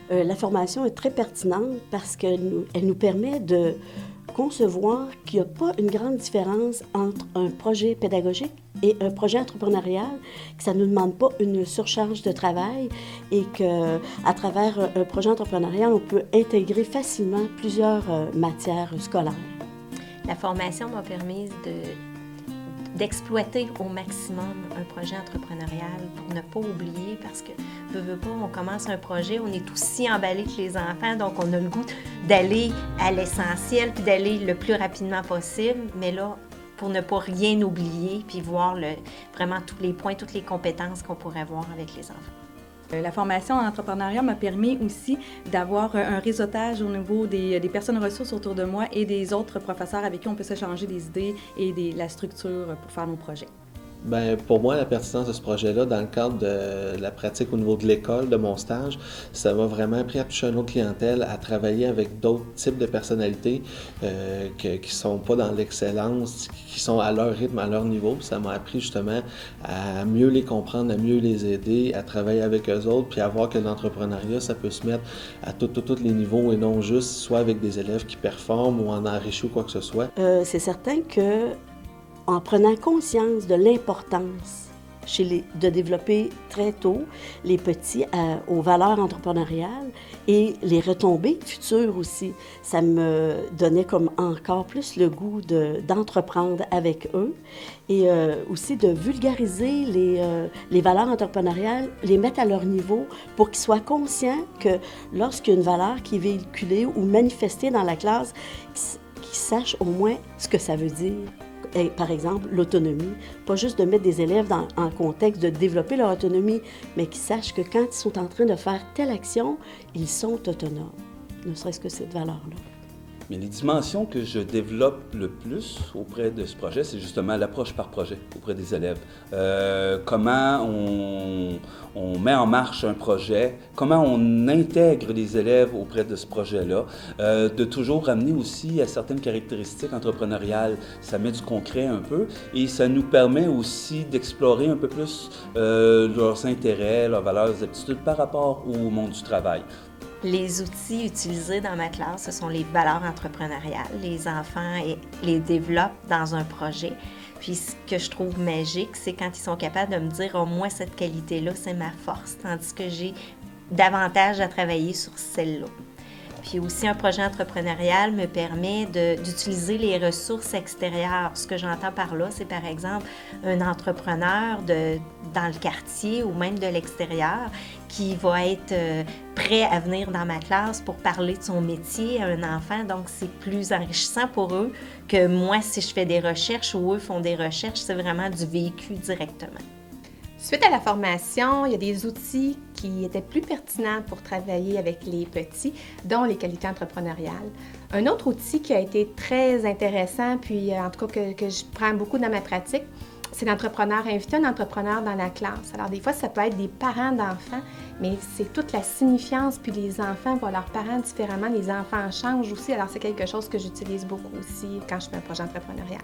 La formation est très pertinente parce qu'elle nous permet de concevoir qu'il n'y a pas une grande différence entre un projet pédagogique et un projet entrepreneurial, que ça ne nous demande pas une surcharge de travail et qu'à travers un projet entrepreneurial, on peut intégrer facilement plusieurs matières scolaires. La formation m'a permis d'exploiter au maximum un projet entrepreneurial pour ne pas oublier, parce que, veux pas, on commence un projet, on est aussi emballé que les enfants, donc on a le goût d'aller à l'essentiel puis d'aller le plus rapidement possible, mais là, pour ne pas rien oublier puis voir vraiment tous les points, toutes les compétences qu'on pourrait avoir avec les enfants. La formation en entrepreneuriat m'a permis aussi d'avoir un réseautage au niveau des personnes ressources autour de moi et des autres professeurs avec qui on peut s'échanger des idées et la structure pour faire nos projets. Bien, pour moi, la pertinence de ce projet-là, dans le cadre de la pratique au niveau de l'école, de mon stage, ça m'a vraiment appris à toucher une autre clientèle, à travailler avec d'autres types de personnalités qui ne sont pas dans l'excellence, qui sont à leur rythme, à leur niveau. Ça m'a appris justement à mieux les comprendre, à mieux les aider, à travailler avec eux autres, puis à voir que l'entrepreneuriat, ça peut se mettre à tous les niveaux et non juste soit avec des élèves qui performent ou en enrichissent ou quoi que ce soit. C'est certain que en prenant conscience de l'importance de développer très tôt les petits aux valeurs entrepreneuriales et les retombées futures aussi. Ça me donnait comme encore plus le goût d'entreprendre avec eux et aussi de vulgariser les valeurs entrepreneuriales, les mettre à leur niveau pour qu'ils soient conscients que lorsqu'il y a une valeur qui est véhiculée ou manifestée dans la classe, qu'ils sachent au moins ce que ça veut dire. Et, par exemple, l'autonomie, pas juste de mettre des élèves en contexte de développer leur autonomie, mais qu'ils sachent que quand ils sont en train de faire telle action, ils sont autonomes, ne serait-ce que cette valeur-là. Mais les dimensions que je développe le plus auprès de ce projet, c'est justement l'approche par projet auprès des élèves. Comment on met en marche un projet, comment on intègre les élèves auprès de ce projet-là, de toujours ramener aussi à certaines caractéristiques entrepreneuriales. Ça met du concret un peu et ça nous permet aussi d'explorer un peu plus leurs intérêts, leurs valeurs, leurs aptitudes par rapport au monde du travail. Les outils utilisés dans ma classe, ce sont les valeurs entrepreneuriales. Les enfants les développent dans un projet. Puis ce que je trouve magique, c'est quand ils sont capables de me dire « Oh, moi, cette qualité-là, c'est ma force », tandis que j'ai davantage à travailler sur celle-là. Puis aussi, un projet entrepreneurial me permet d'utiliser les ressources extérieures. Ce que j'entends par là, c'est par exemple un entrepreneur dans le quartier ou même de l'extérieur qui va être prêt à venir dans ma classe pour parler de son métier à un enfant. Donc, c'est plus enrichissant pour eux que moi, si je fais des recherches ou eux font des recherches, c'est vraiment du vécu directement. Suite à la formation, il y a des outils qui étaient plus pertinents pour travailler avec les petits, dont les qualités entrepreneuriales. Un autre outil qui a été très intéressant, puis en tout cas que je prends beaucoup dans ma pratique, c'est l'entrepreneur. Inviter un entrepreneur dans la classe. Alors des fois, ça peut être des parents d'enfants, mais c'est toute la signifiance, puis les enfants voient leurs parents différemment, les enfants changent aussi. Alors c'est quelque chose que j'utilise beaucoup aussi quand je fais un projet entrepreneurial.